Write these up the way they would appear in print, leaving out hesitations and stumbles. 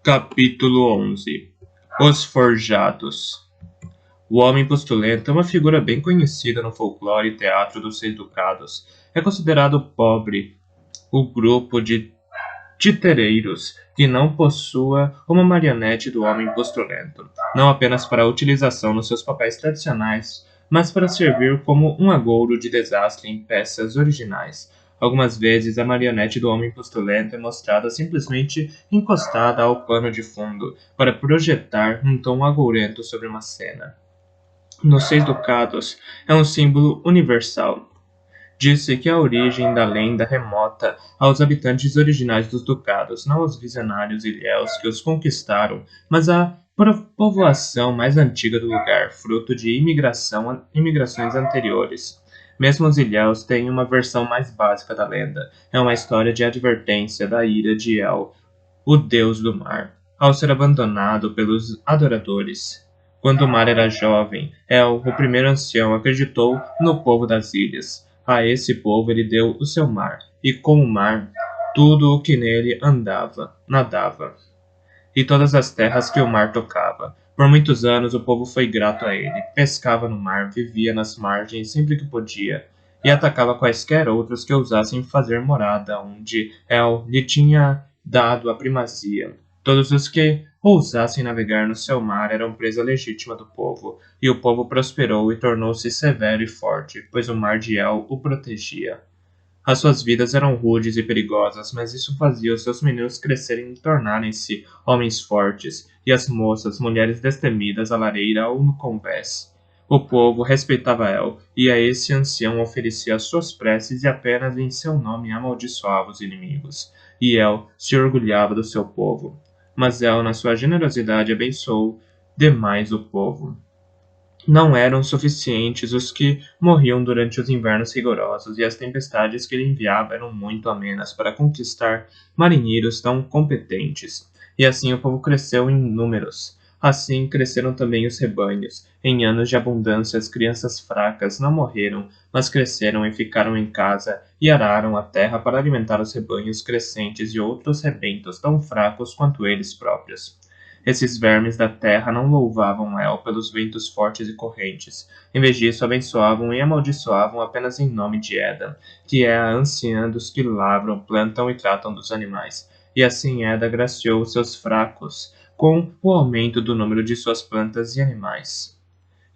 Capítulo 11. Os Forjados. O homem postulento é uma figura bem conhecida no folclore e teatro dos Seis Ducados. É considerado pobre o grupo de titereiros que não possua uma marionete do homem postulento, não apenas para utilização nos seus papéis tradicionais, mas para servir como um agouro de desastre em peças originais. Algumas vezes a marionete do homem postulento é mostrada simplesmente encostada ao pano de fundo, para projetar um tom agourento sobre uma cena. Nos Seis Ducados é um símbolo universal. Disse que a origem da lenda remota aos habitantes originais dos ducados, não aos visionários ilhéus que os conquistaram, mas à povoação mais antiga do lugar, fruto de imigrações anteriores. Mesmo os ilhéus têm uma versão mais básica da lenda. É uma história de advertência da ira de El, o deus do mar, ao ser abandonado pelos adoradores. Quando o mar era jovem, El, o primeiro ancião, acreditou no povo das ilhas. A esse povo ele deu o seu mar, e com o mar, tudo o que nele nadava, e todas as terras que o mar tocava. Por muitos anos o povo foi grato a ele, pescava no mar, vivia nas margens sempre que podia, e atacava quaisquer outros que ousassem fazer morada onde El lhe tinha dado a primazia. Todos os que ousassem navegar no seu mar eram presa legítima do povo, e o povo prosperou e tornou-se severo e forte, pois o mar de El o protegia. As suas vidas eram rudes e perigosas, mas isso fazia os seus meninos crescerem e tornarem-se homens fortes, e as moças, mulheres destemidas à lareira ou no convés. O povo respeitava El, e a esse ancião oferecia as suas preces e apenas em seu nome amaldiçoava os inimigos. E El se orgulhava do seu povo. Mas El, na sua generosidade, abençoou demais o povo. Não eram suficientes os que morriam durante os invernos rigorosos, e as tempestades que ele enviava eram muito amenas para conquistar marinheiros tão competentes. E assim o povo cresceu em números. Assim cresceram também os rebanhos. Em anos de abundância, as crianças fracas não morreram, mas cresceram e ficaram em casa, e araram a terra para alimentar os rebanhos crescentes e outros rebentos tão fracos quanto eles próprios. Esses vermes da terra não louvavam El pelos ventos fortes e correntes. Em vez disso, abençoavam e amaldiçoavam apenas em nome de Eda, que é a anciã dos que lavram, plantam e tratam dos animais. E assim Eda graciou os seus fracos com o aumento do número de suas plantas e animais.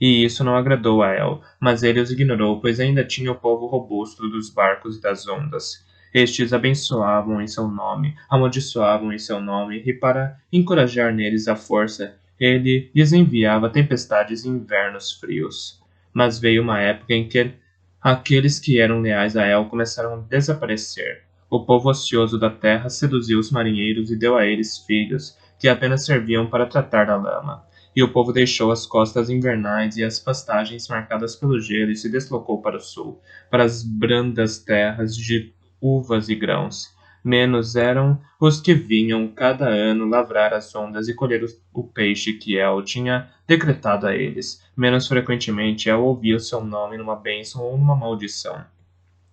E isso não agradou a El, mas ele os ignorou, pois ainda tinha o povo robusto dos barcos e das ondas. Estes abençoavam em seu nome, amaldiçoavam em seu nome, e para encorajar neles a força, ele lhes enviava tempestades e invernos frios. Mas veio uma época em que aqueles que eram leais a El começaram a desaparecer. O povo ocioso da terra seduziu os marinheiros e deu a eles filhos, que apenas serviam para tratar da lama. E o povo deixou as costas invernais e as pastagens marcadas pelo gelo e se deslocou para o sul, para as brandas terras de uvas e grãos. Menos eram os que vinham cada ano lavrar as ondas e colher o peixe que El tinha decretado a eles. Menos frequentemente El ouvia o seu nome numa bênção ou numa maldição.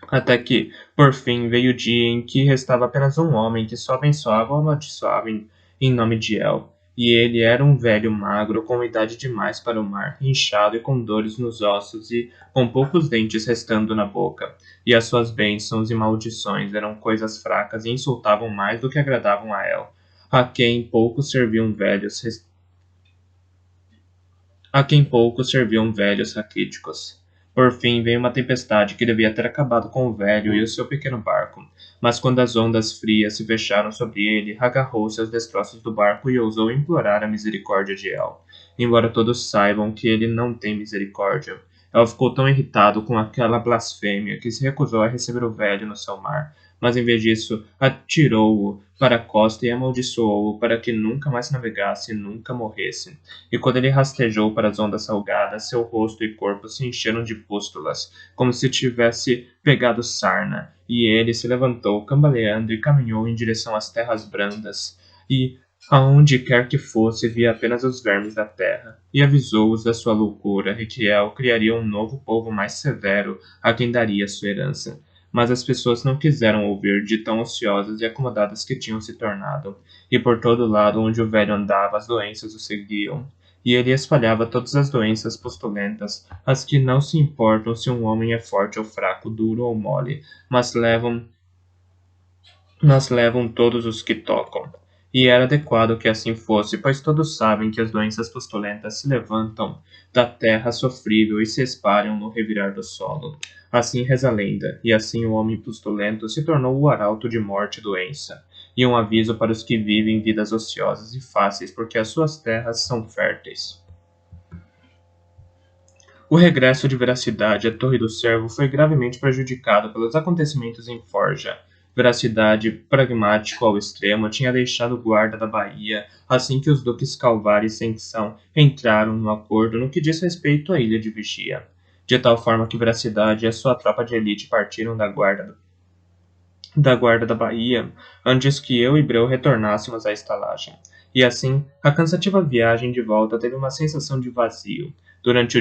Até que, por fim, veio o dia em que restava apenas um homem que só abençoava ou amaldiçoava em nome de El. E ele era um velho magro, com idade demais para o mar, inchado e com dores nos ossos e com poucos dentes restando na boca. E as suas bênçãos e maldições eram coisas fracas e insultavam mais do que agradavam a El, a quem poucos serviam velhos raquíticos. Por fim, veio uma tempestade que devia ter acabado com o velho e o seu pequeno barco. Mas quando as ondas frias se fecharam sobre ele, agarrou-se aos destroços do barco e ousou implorar a misericórdia de El. Embora todos saibam que ele não tem misericórdia, El ficou tão irritado com aquela blasfêmia que se recusou a receber o velho no seu mar. Mas em vez disso, atirou-o para a costa e amaldiçoou-o para que nunca mais navegasse e nunca morresse. E quando ele rastejou para as ondas salgadas, seu rosto e corpo se encheram de pústulas, como se tivesse pegado sarna. E ele se levantou, cambaleando, e caminhou em direção às terras brandas. E, aonde quer que fosse, via apenas os vermes da terra. E avisou-os da sua loucura, e que El criaria um novo povo mais severo, a quem daria sua herança. mas as pessoas não quiseram ouvir de tão ociosas e acomodadas que tinham se tornado, e por todo lado onde o velho andava as doenças o seguiam, e ele espalhava todas as doenças postulentas, as que não se importam se um homem é forte ou fraco, duro ou mole, mas levam todos os que tocam. E era adequado que assim fosse, pois todos sabem que as doenças postulentas se levantam da terra sofrível e se espalham no revirar do solo. Assim reza a lenda, e assim o homem pustulento se tornou o arauto de morte e doença, e um aviso para os que vivem vidas ociosas e fáceis, porque as suas terras são férteis. O regresso de Veracidade à Torre do Cervo foi gravemente prejudicado pelos acontecimentos em Forja. Veracidade, pragmático ao extremo, tinha deixado o guarda da Baía assim que os duques Calvar e Sanção entraram no acordo no que diz respeito à Ilha de Vigia, de tal forma que Veracidade e a sua tropa de elite partiram da guarda da Baía antes que eu e Breu retornássemos à estalagem. E assim, a cansativa viagem de volta teve uma sensação de vazio. Durante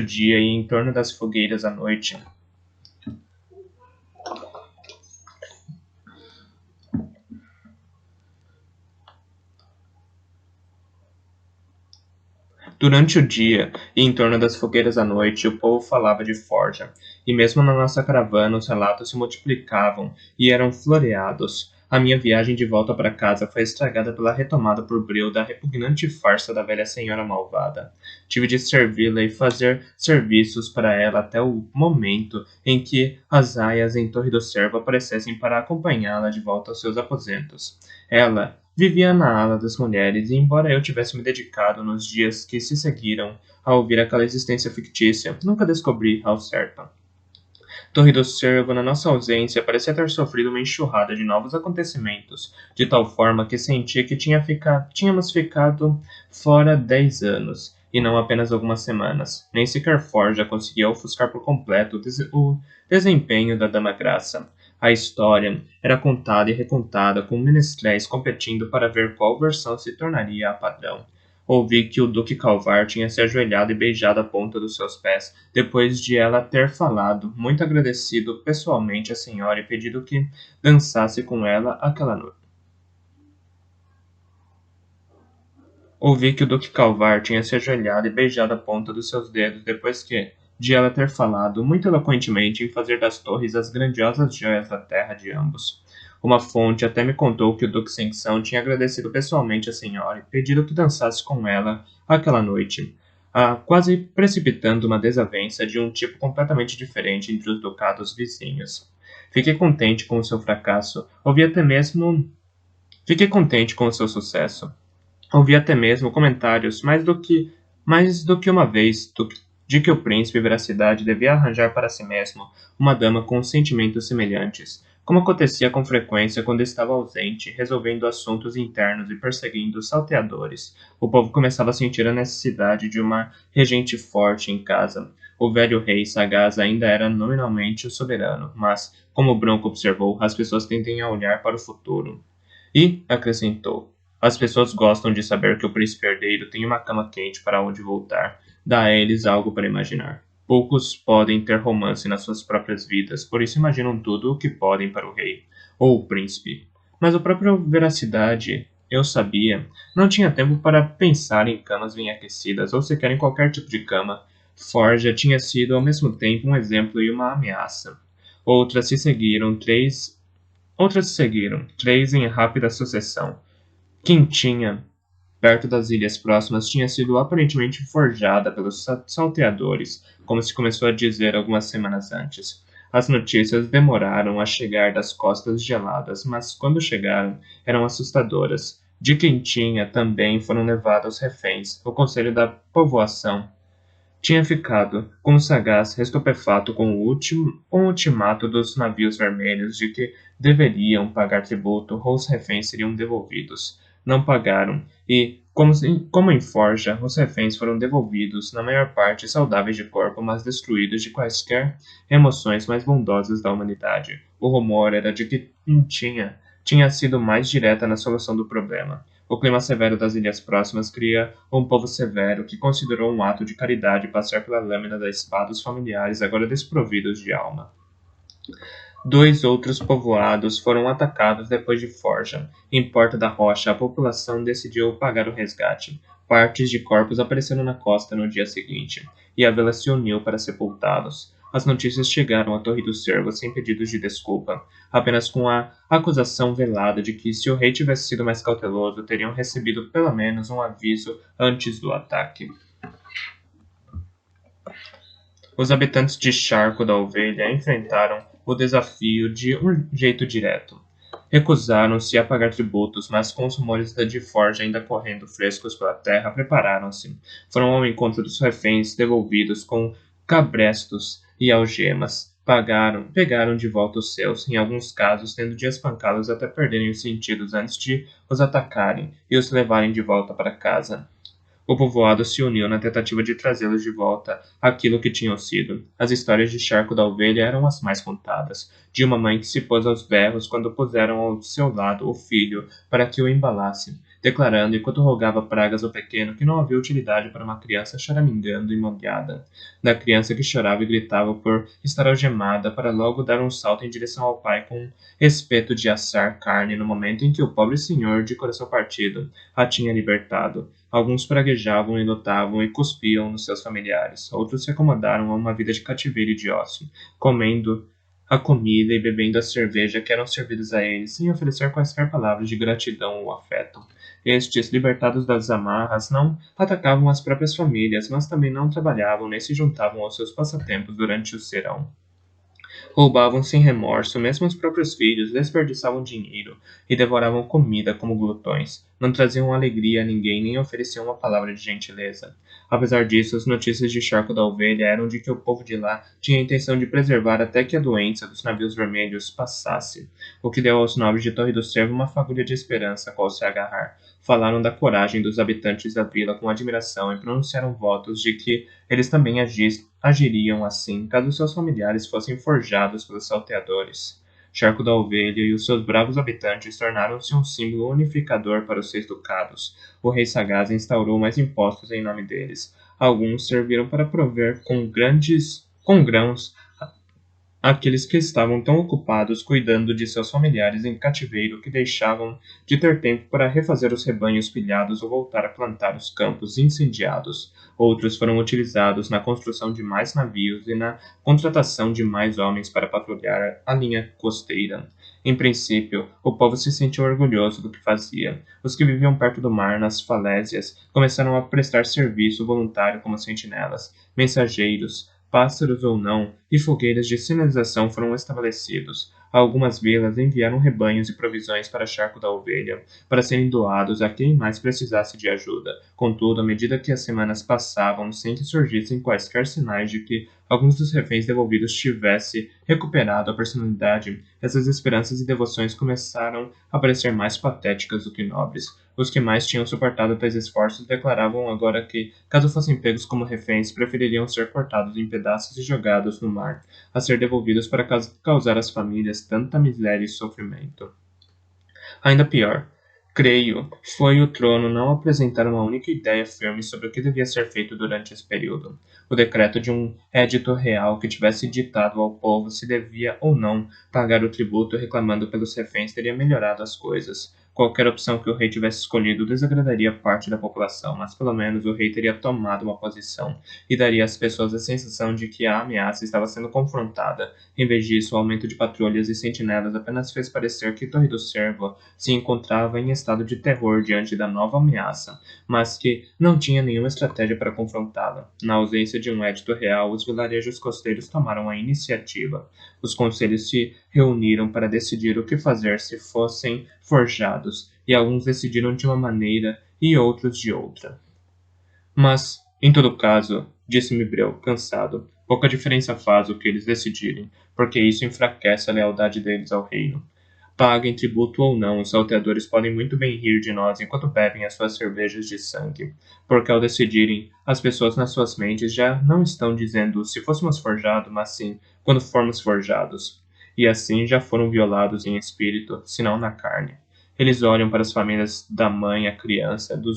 o dia e em torno das fogueiras à noite, o povo falava de Forja, e mesmo na nossa caravana os relatos se multiplicavam e eram floreados. A minha viagem de volta para casa foi estragada pela retomada por Breu da repugnante farsa da velha senhora malvada. Tive de servi-la e fazer serviços para ela até o momento em que as aias em Torre do Cervo aparecessem para acompanhá-la de volta aos seus aposentos. Ela vivia na ala das mulheres, e embora eu tivesse me dedicado nos dias que se seguiram a ouvir aquela existência fictícia, nunca descobri ao certo. Torre do Cervo, na nossa ausência, parecia ter sofrido uma enxurrada de novos acontecimentos, de tal forma que sentia que tínhamos ficado fora 10 anos, e não apenas algumas semanas. Nem sequer Forja conseguia ofuscar por completo o desempenho da Dama Graça. A história era contada e recontada, com menestréis competindo para ver qual versão se tornaria a padrão. Ouvi que o Duque Calvar tinha se ajoelhado e beijado a ponta dos seus pés, depois de ela ter falado, muito agradecido pessoalmente à senhora e pedido que dançasse com ela aquela noite. Ouvi que o Duque Calvar tinha se ajoelhado e beijado a ponta dos seus dedos depois de ela ter falado, muito eloquentemente, em fazer das torres as grandiosas joias da terra de ambos. Uma fonte até me contou que o Duque Sanção tinha agradecido pessoalmente à senhora e pedido que dançasse com ela aquela noite, quase precipitando uma desavença de um tipo completamente diferente entre os ducados vizinhos. Fiquei contente com o seu fracasso, Fiquei contente com o seu sucesso. Ouvi até mesmo comentários mais do que uma vez de que o príncipe Veracidade devia arranjar para si mesmo uma dama com sentimentos semelhantes, como acontecia com frequência quando estava ausente, resolvendo assuntos internos e perseguindo os salteadores. O povo começava a sentir a necessidade de uma regente forte em casa. O velho rei sagaz ainda era nominalmente o soberano, mas, como Bronco observou, as pessoas tendem a olhar para o futuro. E, acrescentou, as pessoas gostam de saber que o príncipe herdeiro tem uma cama quente para onde voltar. Dá a eles algo para imaginar. Poucos podem ter romance nas suas próprias vidas, por isso imaginam tudo o que podem para o rei, ou o príncipe. Mas a própria Veracidade, eu sabia, não tinha tempo para pensar em camas bem aquecidas, ou sequer em qualquer tipo de cama. Forja tinha sido ao mesmo tempo um exemplo e uma ameaça. Outras se seguiram, três em rápida sucessão. Quintinha, perto das ilhas próximas, tinha sido aparentemente forjada pelos salteadores, como se começou a dizer algumas semanas antes. As notícias demoraram a chegar das costas geladas, mas quando chegaram, eram assustadoras. De Quintinha também foram levados reféns. O conselho da povoação tinha ficado, como sagaz, estupefato com o ultimato dos navios vermelhos de que deveriam pagar tributo ou os reféns seriam devolvidos. Não pagaram, e, como em Forja, os reféns foram devolvidos, na maior parte saudáveis de corpo, mas destruídos de quaisquer emoções mais bondosas da humanidade. O rumor era de que tinha sido mais direta na solução do problema. O clima severo das ilhas próximas cria um povo severo que considerou um ato de caridade passar pela lâmina da espada os familiares agora desprovidos de alma. Dois outros povoados foram atacados depois de Forja. Em Porta da Rocha, a população decidiu pagar o resgate. Partes de corpos apareceram na costa no dia seguinte, e a vila se uniu para sepultá-los. As notícias chegaram à Torre do Cervo sem pedidos de desculpa, apenas com a acusação velada de que, se o rei tivesse sido mais cauteloso, teriam recebido pelo menos um aviso antes do ataque. Os habitantes de Charco da Ovelha enfrentaram o desafio de um jeito direto. Recusaram-se a pagar tributos, mas com os rumores de Forja ainda correndo frescos pela terra, prepararam-se. Foram ao encontro dos reféns devolvidos com cabrestos e algemas. Pegaram de volta os seus, em alguns casos tendo de espancá-los até perderem os sentidos antes de os atacarem e os levarem de volta para casa. O povoado se uniu na tentativa de trazê-los de volta àquilo que tinham sido. As histórias de Charco da Ovelha eram as mais contadas, de uma mãe que se pôs aos berros quando puseram ao seu lado o filho para que o embalasse, declarando, enquanto rogava pragas ao pequeno, que não havia utilidade para uma criança choramingando e molhada. Da criança que chorava e gritava por estar algemada, para logo dar um salto em direção ao pai com espeto de assar carne no momento em que o pobre senhor, de coração partido, a tinha libertado. Alguns praguejavam e lutavam e cuspiam nos seus familiares. Outros se acomodaram a uma vida de cativeiro e de ócio, comendo a comida e bebendo a cerveja que eram servidas a eles, sem oferecer quaisquer palavras de gratidão ou afeto. Estes, libertados das amarras, não atacavam as próprias famílias, mas também não trabalhavam nem se juntavam aos seus passatempos durante o serão. Roubavam sem remorso, mesmo os próprios filhos, desperdiçavam dinheiro e devoravam comida como glutões. Não traziam alegria a ninguém nem ofereciam uma palavra de gentileza. Apesar disso, as notícias de Charco da Ovelha eram de que o povo de lá tinha a intenção de preservar até que a doença dos navios vermelhos passasse, o que deu aos nobres de Torre do Cervo uma fagulha de esperança a qual se agarrar. Falaram da coragem dos habitantes da vila com admiração e pronunciaram votos de que eles também agiriam assim caso seus familiares fossem forjados pelos salteadores. Charco da Ovelha e os seus bravos habitantes tornaram-se um símbolo unificador para os 6 ducados. O rei sagaz instaurou mais impostos em nome deles. Alguns serviram para prover com grãos aqueles que estavam tão ocupados cuidando de seus familiares em cativeiro que deixavam de ter tempo para refazer os rebanhos pilhados ou voltar a plantar os campos incendiados. Outros foram utilizados na construção de mais navios e na contratação de mais homens para patrulhar a linha costeira. Em princípio, o povo se sentiu orgulhoso do que fazia. Os que viviam perto do mar, nas falésias, começaram a prestar serviço voluntário como sentinelas, mensageiros, pássaros ou não, e fogueiras de sinalização foram estabelecidos. Algumas vilas enviaram rebanhos e provisões para Charco da Ovelha, para serem doados a quem mais precisasse de ajuda. Contudo, à medida que as semanas passavam, sem que surgissem quaisquer sinais de que alguns dos reféns devolvidos tivesse recuperado a personalidade, essas esperanças e devoções começaram a parecer mais patéticas do que nobres. Os que mais tinham suportado tais esforços declaravam agora que, caso fossem pegos como reféns, prefeririam ser cortados em pedaços e jogados no mar, a ser devolvidos para causar às famílias tanta miséria e sofrimento. Ainda pior, creio, foi o trono não apresentar uma única ideia firme sobre o que devia ser feito durante esse período. O decreto de um édito real que tivesse ditado ao povo se devia ou não pagar o tributo reclamando pelos reféns teria melhorado as coisas. Qualquer opção que o rei tivesse escolhido desagradaria parte da população, mas pelo menos o rei teria tomado uma posição e daria às pessoas a sensação de que a ameaça estava sendo confrontada. Em vez disso, o aumento de patrulhas e sentinelas apenas fez parecer que Torre do Cervo se encontrava em estado de terror diante da nova ameaça, mas que não tinha nenhuma estratégia para confrontá-la. Na ausência de um édito real, os vilarejos costeiros tomaram a iniciativa. Os conselhos se reuniram para decidir o que fazer se fossem forjados, e alguns decidiram de uma maneira e outros de outra. Mas, em todo caso, disse-me Breu, cansado, pouca diferença faz o que eles decidirem, porque isso enfraquece a lealdade deles ao reino. Paguem tributo ou não, os salteadores podem muito bem rir de nós enquanto bebem as suas cervejas de sangue, porque ao decidirem, as pessoas nas suas mentes já não estão dizendo se fôssemos forjados, mas sim quando formos forjados. E assim já foram violados em espírito, se não na carne. Eles olham para as famílias da mãe à criança, do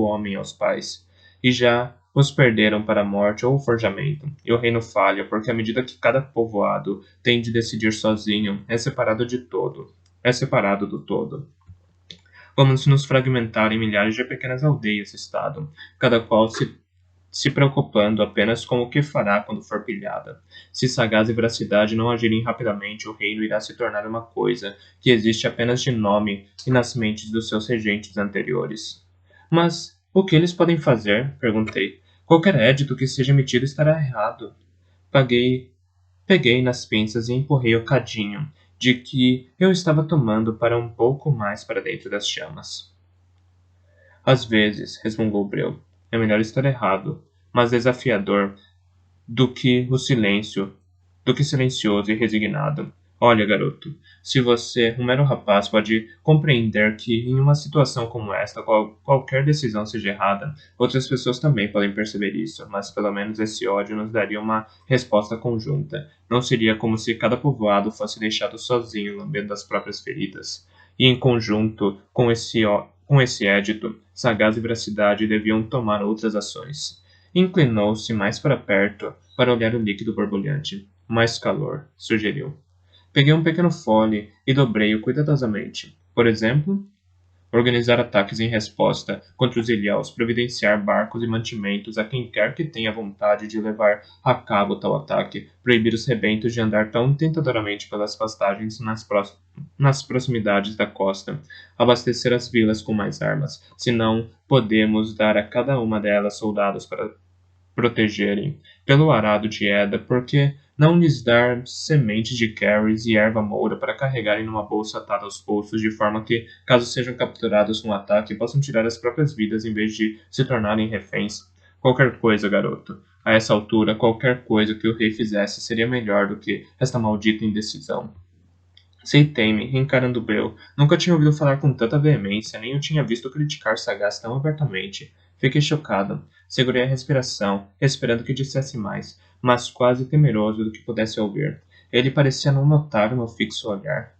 homem aos pais, e já os perderam para a morte ou o forjamento, e o reino falha, porque à medida que cada povoado tem de decidir sozinho, é separado do todo. Vamos nos fragmentar em milhares de pequenas aldeias-estado, cada qual se preocupando apenas com o que fará quando for pilhada. Se sagaz e veracidade não agirem rapidamente, o reino irá se tornar uma coisa que existe apenas de nome e nas mentes dos seus regentes anteriores. Mas o que eles podem fazer? Perguntei. Qualquer édito que seja emitido estará errado. Peguei nas pinças e empurrei o cadinho de que eu estava tomando para um pouco mais para dentro das chamas. Às vezes, resmungou Breu, é melhor estar errado, mas desafiador do que o silêncio, do que silencioso e resignado. Olha, garoto, se você, um mero rapaz, pode compreender que em uma situação como esta, qualquer decisão seja errada, outras pessoas também podem perceber isso, mas pelo menos esse ódio nos daria uma resposta conjunta. Não seria como se cada povoado fosse deixado sozinho, lambendo as próprias feridas. E em conjunto com esse édito, sagaz e veracidade deviam tomar outras ações. Inclinou-se mais para perto para olhar o líquido borbulhante. Mais calor, sugeriu. Peguei um pequeno fole e dobrei-o cuidadosamente. Por exemplo, organizar ataques em resposta contra os ilhéus, providenciar barcos e mantimentos a quem quer que tenha vontade de levar a cabo tal ataque, proibir os rebentos de andar tão tentadoramente pelas pastagens nas proximidades da costa, abastecer as vilas com mais armas, se não podemos dar a cada uma delas soldados para protegerem, pelo arado de Eda, porque não lhes dar sementes de carries e erva moura para carregarem numa bolsa atada aos pulsos, de forma que, caso sejam capturados num ataque, possam tirar as próprias vidas em vez de se tornarem reféns. Qualquer coisa, garoto. A essa altura, qualquer coisa que o rei fizesse seria melhor do que esta maldita indecisão. Aceitei-me, encarando Breu. Nunca tinha ouvido falar com tanta veemência, nem o tinha visto criticar Sagaz tão abertamente. Fiquei chocado. Segurei a respiração, esperando que dissesse mais, mas quase temeroso do que pudesse ouvir. Ele parecia não notar o meu fixo olhar.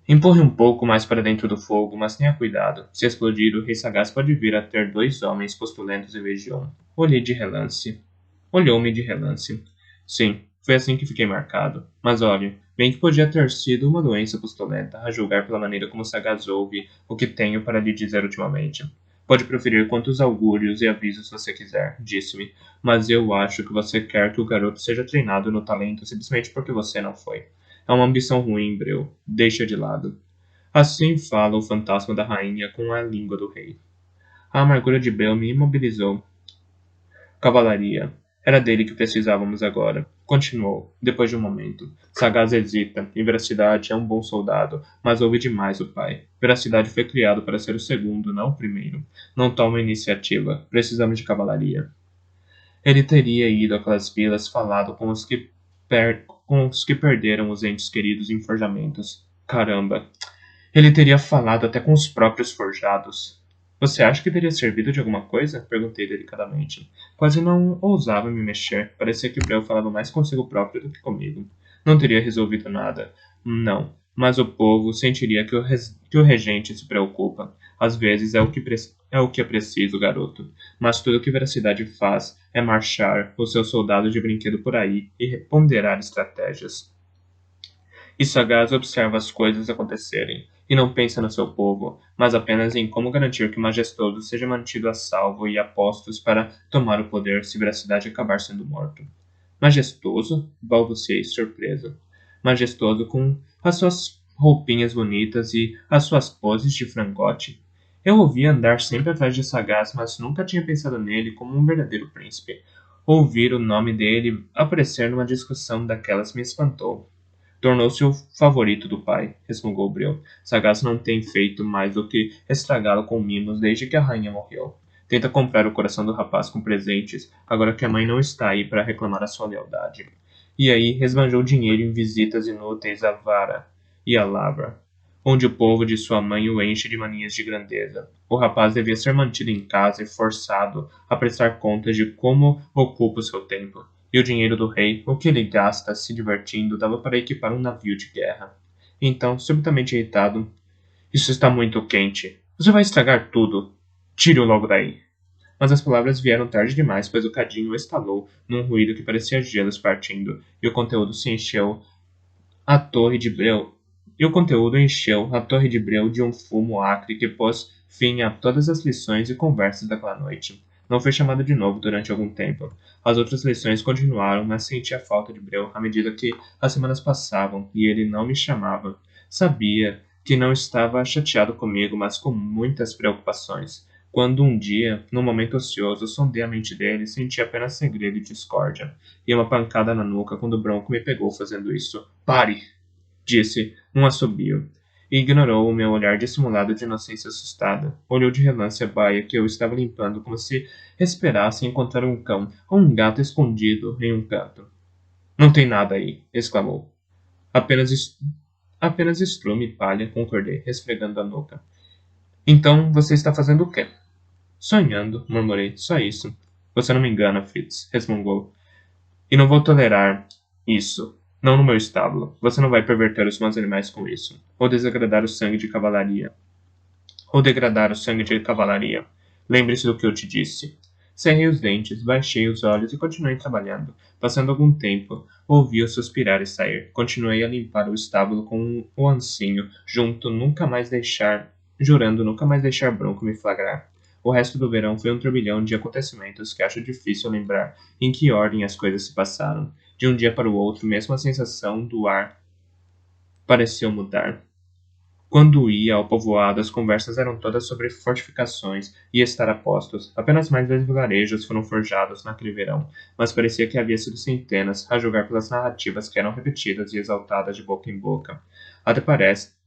Empurre um pouco mais para dentro do fogo, mas tenha cuidado. Se explodir, o rei Sagaz pode vir a ter 2 homens postulentos em vez de 1. Olhei de relance. Olhou-me de relance. Sim, foi assim que fiquei marcado. Mas olhe, bem que podia ter sido uma doença pustulenta, a julgar pela maneira como Sagaz ouve o que tenho para lhe dizer ultimamente. Pode proferir quantos augúrios e avisos você quiser, disse-me, mas eu acho que você quer que o garoto seja treinado no talento simplesmente porque você não foi. É uma ambição ruim, Breu. Deixa de lado. Assim fala o fantasma da rainha com a língua do rei. A amargura de Breu me imobilizou. Cavalaria. Era dele que precisávamos agora. Continuou, depois de um momento. Sagaz hesita, e Veracidade é um bom soldado, mas ouve demais o pai. Veracidade foi criado para ser o segundo, não o primeiro. Não toma iniciativa. Precisamos de cavalaria. Ele teria ido àquelas vilas falado com com os que perderam os entes queridos em forjamentos. Caramba! Ele teria falado até com os próprios forjados. Você acha que teria servido de alguma coisa? Perguntei delicadamente. Quase não ousava me mexer. Parecia que Breu falava mais consigo próprio do que comigo. Não teria resolvido nada. Não. Mas o povo sentiria que o regente se preocupa. Às vezes é o que é preciso, garoto. Mas tudo o que Veracidade faz é marchar os seus soldados de brinquedo por aí e ponderar estratégias. E Sagaz observa as coisas acontecerem, e não pensa no seu povo, mas apenas em como garantir que o majestoso seja mantido a salvo e a postos para tomar o poder se Veracidade acabar sendo morto. Majestoso? Balbuciei surpreso. Majestoso com as suas roupinhas bonitas e as suas poses de frangote. Eu ouvia andar sempre atrás de Sagaz, mas nunca tinha pensado nele como um verdadeiro príncipe. Ouvir o nome dele aparecer numa discussão daquelas me espantou. Tornou-se o favorito do pai, resmungou Breu. Sagaz não tem feito mais do que estragá-lo com mimos desde que a rainha morreu. Tenta comprar o coração do rapaz com presentes, agora que a mãe não está aí para reclamar a sua lealdade. E aí resbanjou dinheiro em visitas inúteis à Vara e à Lavra, onde o povo de sua mãe o enche de manias de grandeza. O rapaz devia ser mantido em casa e forçado a prestar contas de como ocupa o seu tempo. E o dinheiro do rei, o que ele gasta se divertindo, dava para equipar um navio de guerra. Então, subitamente irritado, isso está muito quente. Você vai estragar tudo. Tire-o logo daí. Mas as palavras vieram tarde demais, pois o cadinho estalou num ruído que parecia gelos partindo, e o conteúdo se encheu a torre de breu, e o conteúdo encheu a torre de breu de um fumo acre que pôs fim a todas as lições e conversas daquela noite. Não foi chamado de novo durante algum tempo. As outras lições continuaram, mas sentia falta de Breu à medida que as semanas passavam e ele não me chamava. Sabia que não estava chateado comigo, mas com muitas preocupações. Quando um dia, num momento ocioso, sondei a mente dele, senti apenas segredo e discórdia. E uma pancada na nuca quando o Bronco me pegou fazendo isso. Pare! Disse, num assobio. E ignorou o meu olhar dissimulado de inocência assustada. Olhou de relance a baia que eu estava limpando, como se esperasse encontrar um cão ou um gato escondido em um canto. Não tem nada aí, exclamou. Apenas, apenas estrume e palha, concordei, esfregando a nuca. Então você está fazendo o quê? Sonhando, murmurei, só isso. Você não me engana, Fritz, resmungou. E não vou tolerar isso. Não no meu estábulo. Você não vai perverter os meus animais com isso. Ou desagradar o sangue de cavalaria. Ou degradar o sangue de cavalaria. Lembre-se do que eu te disse. Cerrei os dentes, baixei os olhos e continuei trabalhando. Passando algum tempo, ouvi-o suspirar e sair. Continuei a limpar o estábulo com o ancinho, jurando nunca mais deixar Bronco me flagrar. O resto do verão foi um turbilhão de acontecimentos que acho difícil lembrar em que ordem as coisas se passaram. De um dia para o outro, mesmo a sensação do ar pareceu mudar. Quando ia ao povoado, as conversas eram todas sobre fortificações e estar a postos. Apenas mais 2 vilarejos foram forjados naquele verão, mas parecia que havia sido centenas, a julgar pelas narrativas que eram repetidas e exaltadas de boca em boca. Até parece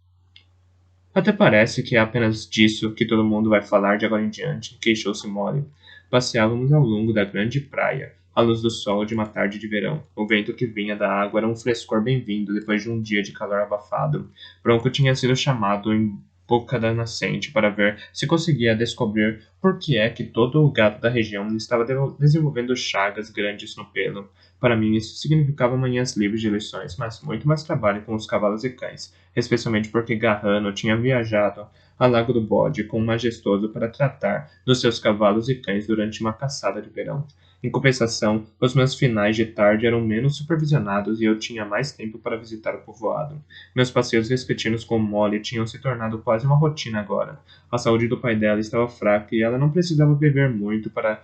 Até parece que é apenas disso que todo mundo vai falar de agora em diante, queixou-se Molly. Passeávamos ao longo da grande praia, à luz do sol de uma tarde de verão. O vento que vinha da água era um frescor bem-vindo depois de um dia de calor abafado. Bronco tinha sido chamado em boca da nascente para ver se conseguia descobrir por que é que todo o gado da região estava desenvolvendo chagas grandes no pelo. Para mim, isso significava manhãs livres de lições, mas muito mais trabalho com os cavalos e cães, especialmente porque Garrano tinha viajado a Lago do Bode com o Majestoso para tratar dos seus cavalos e cães durante uma caçada de verão. Em compensação, os meus finais de tarde eram menos supervisionados e eu tinha mais tempo para visitar o povoado. Meus passeios vespertinos com Molly tinham se tornado quase uma rotina agora. A saúde do pai dela estava fraca e ela não precisava beber muito para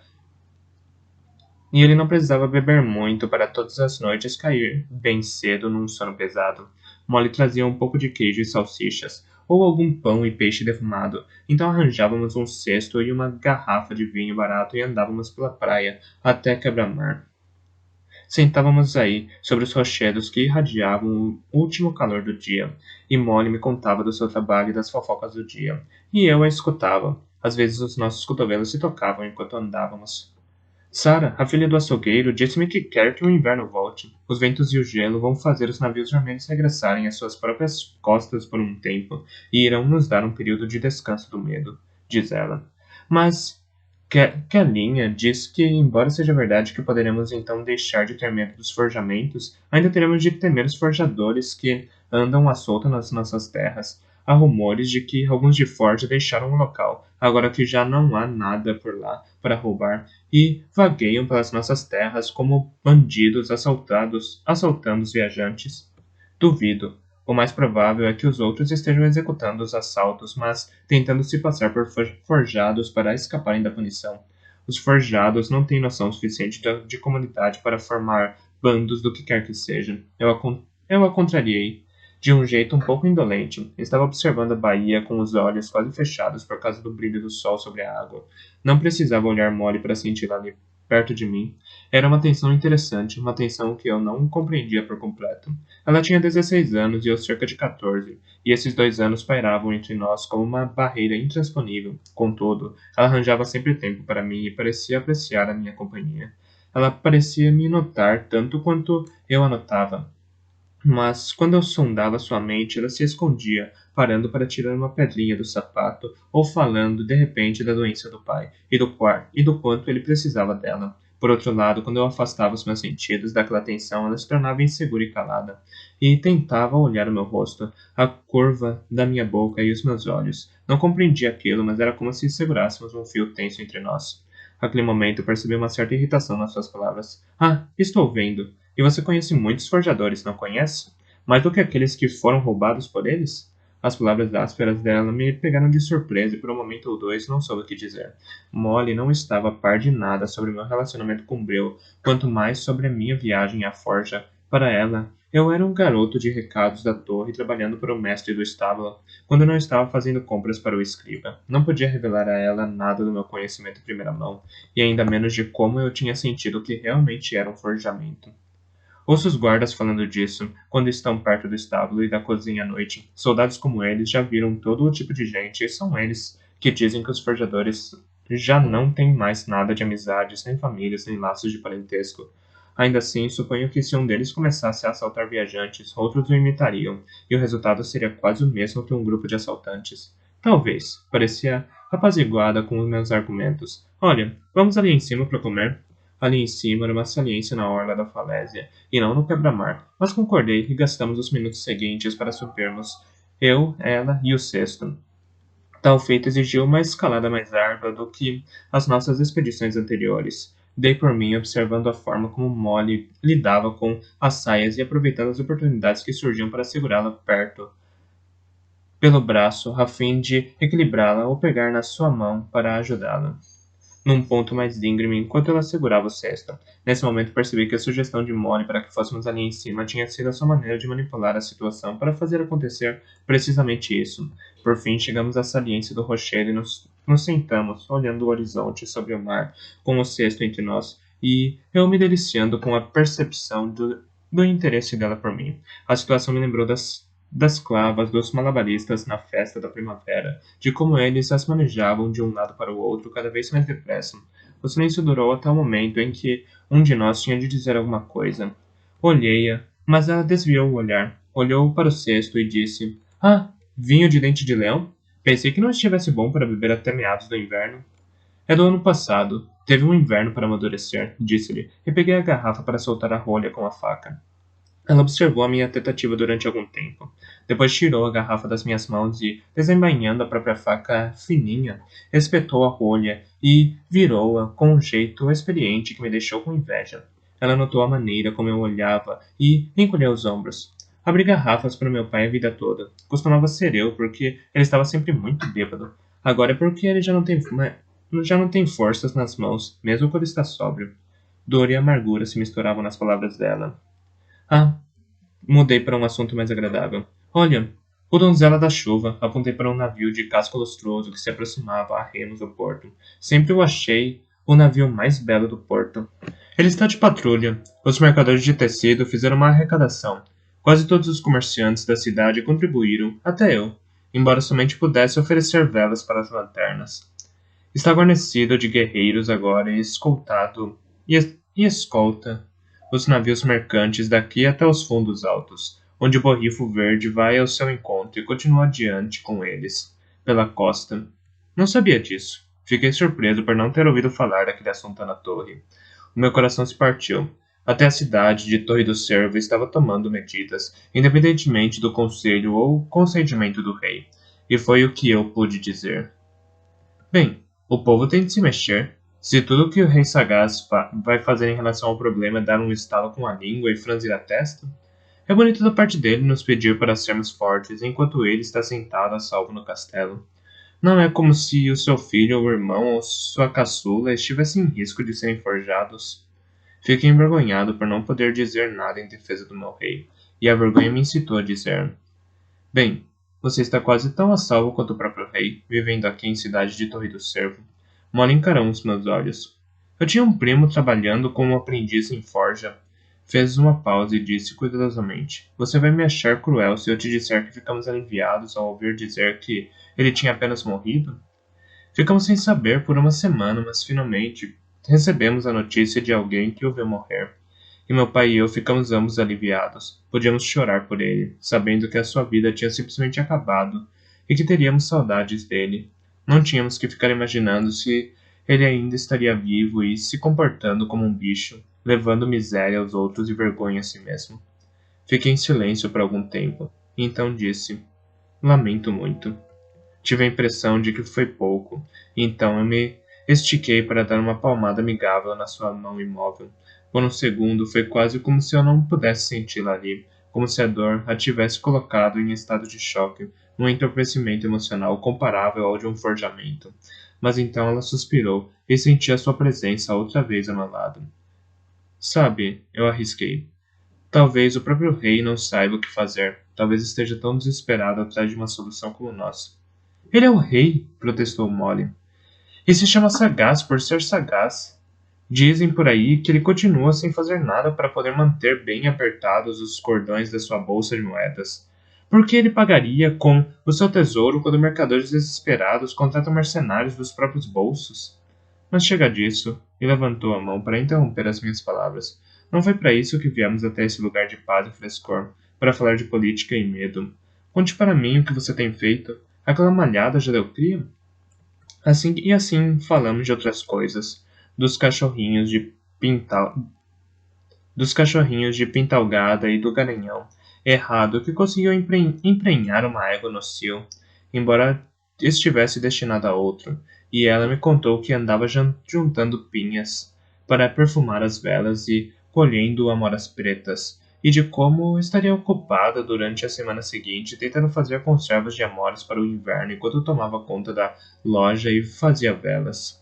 e ele não precisava beber muito para todas as noites cair bem cedo num sono pesado. Molly trazia um pouco de queijo e salsichas, ou algum pão e peixe defumado. Então arranjávamos um cesto e uma garrafa de vinho barato e andávamos pela praia até quebra-mar. Sentávamos aí, sobre os rochedos que irradiavam o último calor do dia, e Molly me contava do seu trabalho e das fofocas do dia. E eu a escutava. Às vezes os nossos cotovelos se tocavam enquanto andávamos. Sarah, a filha do açougueiro, disse-me que quer que o inverno volte. Os ventos e o gelo vão fazer os navios vermelhos regressarem às suas próprias costas por um tempo e irão nos dar um período de descanso do medo, diz ela. Mas Kelinha diz que, embora seja verdade que poderemos então deixar de ter medo dos forjamentos, ainda teremos de temer os forjadores que andam à solta nas nossas terras. Há rumores de que alguns de Forja deixaram o local, agora que já não há nada por lá para roubar, e vagueiam pelas nossas terras como bandidos assaltando os viajantes. Duvido. O mais provável é que os outros estejam executando os assaltos, mas tentando se passar por forjados para escaparem da punição. Os forjados não têm noção suficiente de comunidade para formar bandos do que quer que seja. Eu a contrariei. De um jeito um pouco indolente, estava observando a baía com os olhos quase fechados por causa do brilho do sol sobre a água. Não precisava olhar mole para senti-la ali perto de mim. Era uma tensão interessante, uma tensão que eu não compreendia por completo. Ela tinha 16 anos e eu cerca de 14, e esses 2 anos pairavam entre nós como uma barreira intransponível. Contudo, ela arranjava sempre tempo para mim e parecia apreciar a minha companhia. Ela parecia me notar tanto quanto eu a notava. Mas, quando eu sondava sua mente, ela se escondia, parando para tirar uma pedrinha do sapato, ou falando, de repente, da doença do pai, e do quanto ele precisava dela. Por outro lado, quando eu afastava os meus sentidos daquela tensão, ela se tornava insegura e calada, e tentava olhar o meu rosto, a curva da minha boca e os meus olhos. Não compreendia aquilo, mas era como se segurássemos um fio tenso entre nós. Naquele momento, percebi uma certa irritação nas suas palavras. Ah, estou vendo. E você conhece muitos forjadores, não conhece? Mais do que aqueles que foram roubados por eles? As palavras ásperas dela me pegaram de surpresa e por um momento ou dois não soube o que dizer. Molly não estava a par de nada sobre meu relacionamento com Breu, quanto mais sobre a minha viagem à forja. Para ela, eu era um garoto de recados da torre trabalhando para o mestre do estábulo, quando não estava fazendo compras para o escriba. Não podia revelar a ela nada do meu conhecimento em primeira mão, e ainda menos de como eu tinha sentido que realmente era um forjamento. Ouço os guardas falando disso quando estão perto do estábulo e da cozinha à noite. Soldados como eles já viram todo o tipo de gente e são eles que dizem que os forjadores já não têm mais nada de amizades, nem famílias, nem laços de parentesco. Ainda assim, suponho que se um deles começasse a assaltar viajantes, outros o imitariam, e o resultado seria quase o mesmo que um grupo de assaltantes. Talvez. Parecia apaziguada com os meus argumentos. Olha, vamos ali em cima para comer? Ali em cima era uma saliência na orla da falésia, e não no quebra-mar, mas concordei e gastamos os minutos seguintes para subirmos, eu, ela e o cesto. Tal feito exigiu uma escalada mais árdua do que as nossas expedições anteriores. Dei por mim observando a forma como Molly lidava com as saias e aproveitando as oportunidades que surgiam para segurá-la perto pelo braço, a fim de equilibrá-la ou pegar na sua mão para ajudá-la num ponto mais íngreme enquanto ela segurava o cesto. Nesse momento percebi que a sugestão de Molly para que fôssemos ali em cima tinha sido a sua maneira de manipular a situação para fazer acontecer precisamente isso. Por fim, chegamos à saliência do rochedo e nos sentamos, olhando o horizonte sobre o mar, com o cesto entre nós, e eu me deliciando com a percepção do interesse dela por mim. A situação me lembrou das clavas dos malabaristas na festa da primavera, de como eles as manejavam de um lado para o outro cada vez mais depressa. O silêncio durou até o momento em que um de nós tinha de dizer alguma coisa. Olhei-a, mas ela desviou o olhar, olhou para o cesto e disse: Ah, vinho de dente de leão? Pensei que não estivesse bom para beber até meados do inverno. É do ano passado. Teve um inverno para amadurecer, disse-lhe, e peguei a garrafa para soltar a rolha com a faca. Ela observou a minha tentativa durante algum tempo. Depois tirou a garrafa das minhas mãos e, desembainhando a própria faca fininha, espetou a rolha e virou-a com um jeito experiente que me deixou com inveja. Ela notou a maneira como eu olhava e encolheu os ombros. Abri garrafas para meu pai a vida toda. Costumava ser eu, porque ele estava sempre muito bêbado. Agora é porque ele já não tem forças nas mãos, mesmo quando está sóbrio. Dor e amargura se misturavam nas palavras dela. Ah, mudei para um assunto mais agradável. Olha, o Donzela da Chuva, apontei para um navio de casco lustroso que se aproximava a remos do porto. Sempre o achei o navio mais belo do porto. Ele está de patrulha. Os mercadores de tecido fizeram uma arrecadação. Quase todos os comerciantes da cidade contribuíram, até eu, embora somente pudesse oferecer velas para as lanternas. Está guarnecido de guerreiros agora e e escolta os navios mercantes daqui até os fundos altos, onde o borrifo verde vai ao seu encontro e continua adiante com eles, pela costa. Não sabia disso. Fiquei surpreso por não ter ouvido falar daquele assunto na torre. O meu coração se partiu. Até a cidade de Torre do Cervo estava tomando medidas, independentemente do conselho ou consentimento do rei. E foi o que eu pude dizer. Bem, o povo tem de se mexer. Se tudo o que o rei sagaz vai fazer em relação ao problema é dar um estalo com a língua e franzir a testa, é bonito da parte dele nos pedir para sermos fortes enquanto ele está sentado a salvo no castelo. Não é como se o seu filho ou irmão ou sua caçula estivessem em risco de serem forjados. Fiquei envergonhado por não poder dizer nada em defesa do meu rei, e a vergonha me incitou a dizer: Bem, você está quase tão a salvo quanto o próprio rei, vivendo aqui em cidade de Torre do Cervo. Mal encarou os meus olhos. Eu tinha um primo trabalhando como aprendiz em forja. Fez uma pausa e disse cuidadosamente: Você vai me achar cruel se eu te disser que ficamos aliviados ao ouvir dizer que ele tinha apenas morrido? Ficamos sem saber por uma semana, mas finalmente recebemos a notícia de alguém que o viu morrer. E meu pai e eu ficamos ambos aliviados. Podíamos chorar por ele, sabendo que a sua vida tinha simplesmente acabado e que teríamos saudades dele. Não tínhamos que ficar imaginando se ele ainda estaria vivo e se comportando como um bicho, levando miséria aos outros e vergonha a si mesmo. Fiquei em silêncio por algum tempo, e então disse: Lamento muito. Tive a impressão de que foi pouco, então Estiquei para dar uma palmada amigável na sua mão imóvel. Por um segundo foi quase como se eu não pudesse senti-la ali, como se a dor a tivesse colocado em estado de choque, num entorpecimento emocional comparável ao de um forjamento. Mas então ela suspirou e senti a sua presença outra vez ao meu lado. Sabe, eu arrisquei. Talvez o próprio rei não saiba o que fazer. Talvez esteja tão desesperado atrás de uma solução como nós. Ele é o rei, protestou Molly. E se chama sagaz por ser sagaz. Dizem por aí que ele continua sem fazer nada para poder manter bem apertados os cordões da sua bolsa de moedas. Por que ele pagaria com o seu tesouro quando mercadores desesperados contratam mercenários dos próprios bolsos? Mas chega disso, e levantou a mão para interromper as minhas palavras. Não foi para isso que viemos até esse lugar de paz e frescor, para falar de política e medo. Conte para mim o que você tem feito. Aquela malhada já deu cria? Assim falamos de outras coisas, dos cachorrinhos de pintal, dos cachorrinhos de pintalgada e do garanhão errado que conseguiu emprenhar uma égua no cio, embora estivesse destinada a outro, e ela me contou que andava juntando pinhas para perfumar as velas e colhendo amoras pretas, e de como estaria ocupada durante a semana seguinte tentando fazer conservas de amoras para o inverno enquanto tomava conta da loja e fazia velas.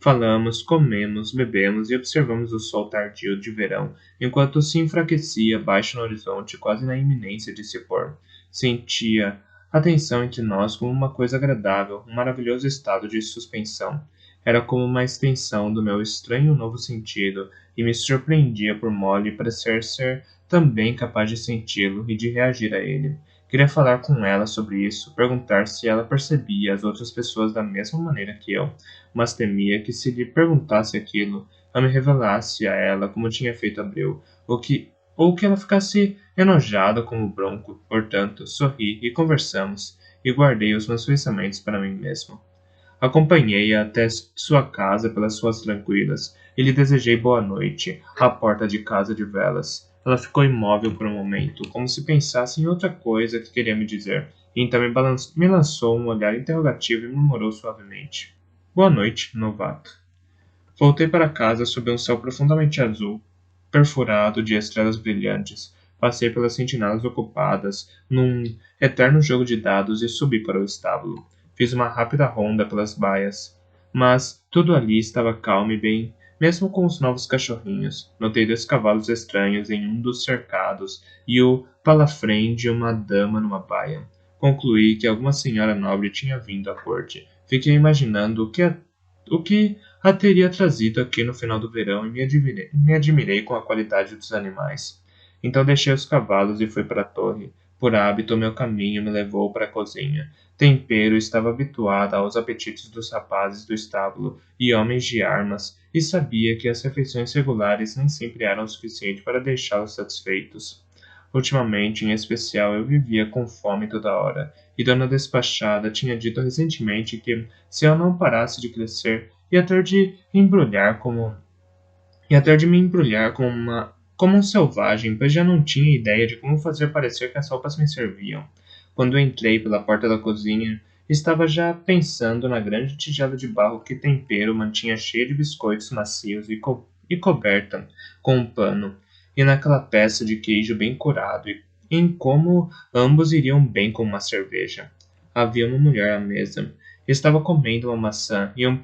Falamos, comemos, bebemos e observamos o sol tardio de verão, enquanto se enfraquecia baixo no horizonte, quase na iminência de se pôr. Sentia a tensão entre nós como uma coisa agradável, um maravilhoso estado de suspensão. Era como uma extensão do meu estranho novo sentido, e me surpreendia por Molly parecer ser também capaz de senti-lo e de reagir a ele. Queria falar com ela sobre isso, perguntar se ela percebia as outras pessoas da mesma maneira que eu, mas temia que se lhe perguntasse aquilo, eu me revelasse a ela como tinha feito Abreu, ou que ela ficasse enojada como Bronco. Portanto, sorri e conversamos, e guardei os meus pensamentos para mim mesmo. Acompanhei-a até sua casa pelas ruas tranquilas e lhe desejei boa noite, à porta de casa de velas. Ela ficou imóvel por um momento, como se pensasse em outra coisa que queria me dizer, e então me lançou um olhar interrogativo e murmurou suavemente: Boa noite, novato. Voltei para casa sob um céu profundamente azul, perfurado de estrelas brilhantes. Passei pelas sentinelas ocupadas, num eterno jogo de dados, e subi para o estábulo. Fiz uma rápida ronda pelas baias, mas tudo ali estava calmo e bem, mesmo com os novos cachorrinhos. Notei 2 cavalos estranhos em um dos cercados e o palafrém de uma dama numa baia. Concluí que alguma senhora nobre tinha vindo à corte. Fiquei imaginando o que a teria trazido aqui no final do verão e me admirei com a qualidade dos animais. Então deixei os cavalos e fui para a torre. Por hábito, meu caminho me levou para a cozinha. Tempero estava habituada aos apetites dos rapazes do estábulo e homens de armas, e sabia que as refeições regulares nem sempre eram o suficiente para deixá-los satisfeitos. Ultimamente, em especial, eu vivia com fome toda hora, e Dona Despachada tinha dito recentemente que, se eu não parasse de crescer, ia ter de embrulhar como ia ter de me embrulhar como um selvagem, pois já não tinha ideia de como fazer parecer que as roupas me serviam. Quando entrei pela porta da cozinha, estava já pensando na grande tigela de barro que Tempero mantinha cheia de biscoitos macios e coberta com um pano, e naquela peça de queijo bem curado, e em como ambos iriam bem com uma cerveja. Havia uma mulher à mesa. Estava comendo uma maçã e um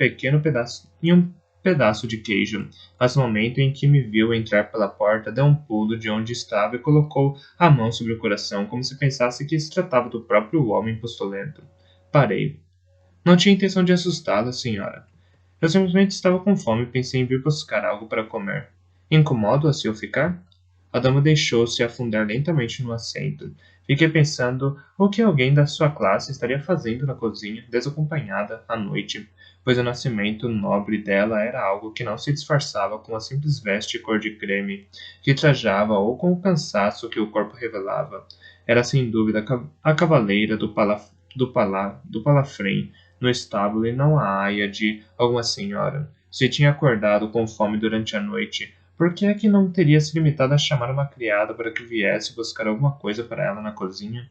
pedaço de queijo, mas no momento em que me viu entrar pela porta, deu um pulo de onde estava e colocou a mão sobre o coração, como se pensasse que se tratava do próprio homem postulento. Parei. Não tinha intenção de assustá-la, senhora. Eu simplesmente estava com fome e pensei em vir buscar algo para comer. Incomodo-a se eu ficar? A dama deixou-se afundar lentamente no assento. Fiquei pensando o que alguém da sua classe estaria fazendo na cozinha, desacompanhada, à noite, pois o nascimento nobre dela era algo que não se disfarçava com a simples veste cor de creme que trajava ou com o cansaço que o corpo revelava. Era sem dúvida a cavaleira do palafrém no estábulo e não a aia de alguma senhora. Se tinha acordado com fome durante a noite, por que é que não teria se limitado a chamar uma criada para que viesse buscar alguma coisa para ela na cozinha?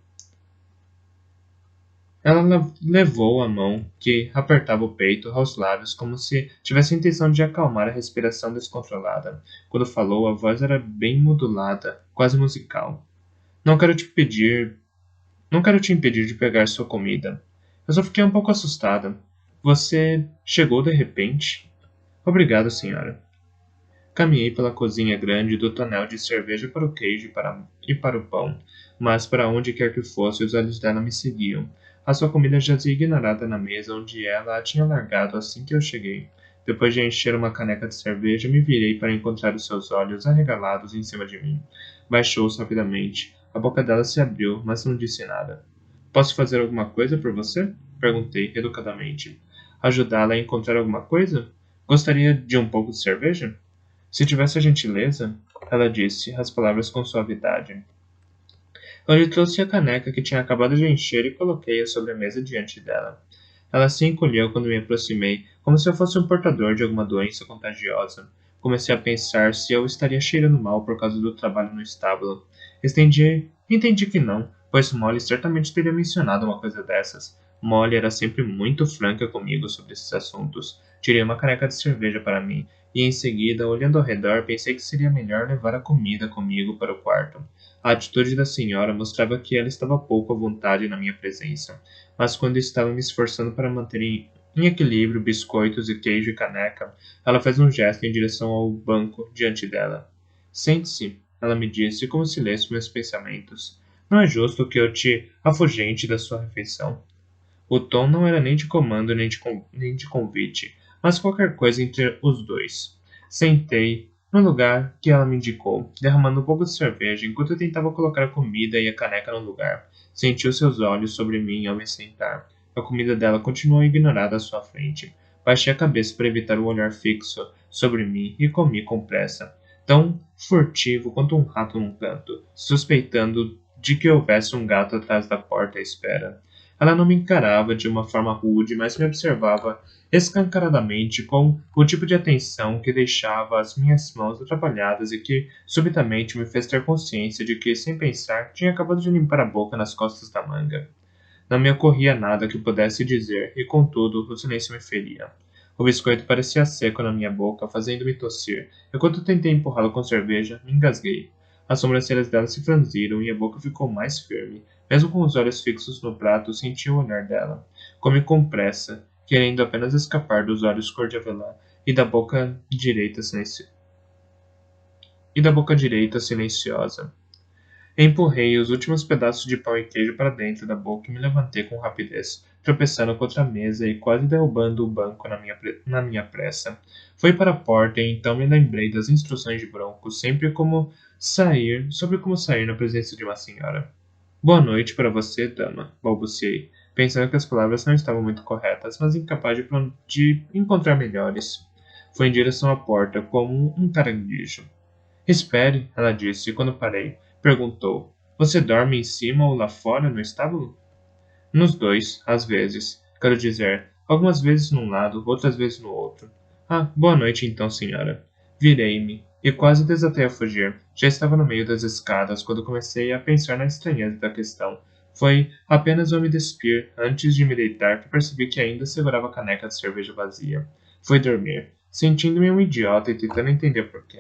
Ela levou a mão que apertava o peito aos lábios como se tivesse a intenção de acalmar a respiração descontrolada. Quando falou, a voz era bem modulada, quase musical. Não quero te pedir, não quero te impedir de pegar sua comida. Eu só fiquei um pouco assustada. Você chegou de repente? Obrigado, senhora. Caminhei pela cozinha grande do tonel de cerveja para o queijo e para o pão, mas para onde quer que fosse, os olhos dela me seguiam. A sua comida jazia ignorada na mesa onde ela a tinha largado assim que eu cheguei. Depois de encher uma caneca de cerveja, me virei para encontrar os seus olhos arregalados em cima de mim. Baixou-os rapidamente. A boca dela se abriu, mas não disse nada. Posso fazer alguma coisa por você? Perguntei educadamente. Ajudá-la a encontrar alguma coisa? Gostaria de um pouco de cerveja? Se tivesse a gentileza, ela disse, as palavras com suavidade. Eu lhe trouxe a caneca que tinha acabado de encher e coloquei-a sobre a mesa diante dela. Ela se encolheu quando me aproximei, como se eu fosse um portador de alguma doença contagiosa. Comecei a pensar se eu estaria cheirando mal por causa do trabalho no estábulo. Entendi que não, pois Molly certamente teria mencionado uma coisa dessas. Molly era sempre muito franca comigo sobre esses assuntos. Tirei uma caneca de cerveja para mim, e em seguida, olhando ao redor, pensei que seria melhor levar a comida comigo para o quarto. A atitude da senhora mostrava que ela estava pouco à vontade na minha presença, mas quando estava me esforçando para manter em equilíbrio biscoitos e queijo e caneca, ela fez um gesto em direção ao banco diante dela. Sente-se, ela me disse, como se lesse meus pensamentos. Não é justo que eu te afugente da sua refeição. O tom não era nem de comando nem de convite, mas qualquer coisa entre os dois. Sentei no lugar que ela me indicou, derramando um pouco de cerveja enquanto eu tentava colocar a comida e a caneca no lugar. Senti os seus olhos sobre mim ao me sentar. A comida dela continuou ignorada à sua frente. Baixei a cabeça para evitar o olhar fixo sobre mim e comi com pressa, tão furtivo quanto um rato num canto, suspeitando de que houvesse um gato atrás da porta à espera. Ela não me encarava de uma forma rude, mas me observava escancaradamente com o tipo de atenção que deixava as minhas mãos atrapalhadas e que subitamente me fez ter consciência de que, sem pensar, tinha acabado de limpar a boca nas costas da manga. Não me ocorria nada que pudesse dizer, e contudo, o silêncio me feria. O biscoito parecia seco na minha boca, fazendo-me tossir. Enquanto tentei empurrá-lo com cerveja, me engasguei. As sobrancelhas dela se franziram e a boca ficou mais firme. Mesmo com os olhos fixos no prato, senti o olhar dela. Comi com pressa, querendo apenas escapar dos olhos cor de avelã e da boca direita, silenciosa. Empurrei os últimos pedaços de pão e queijo para dentro da boca e me levantei com rapidez, tropeçando contra a mesa e quase derrubando o banco na minha pressa. Fui para a porta e então me lembrei das instruções de Bronco sobre como sair na presença de uma senhora. Boa noite para você, dama, balbuciei, pensando que as palavras não estavam muito corretas, mas incapaz de encontrar melhores. Fui em direção à porta, como um caranguejo. Espere, ela disse, e quando parei, perguntou: Você dorme em cima ou lá fora, no estábulo? Nos dois, às vezes. Quero dizer, algumas vezes num lado, outras vezes no outro. Ah, boa noite então, senhora. Virei-me, e quase desatei a fugir. Já estava no meio das escadas quando comecei a pensar na estranheza da questão. Foi apenas ao me despir, antes de me deitar, que percebi que ainda segurava a caneca de cerveja vazia. Fui dormir, sentindo-me um idiota e tentando entender por quê.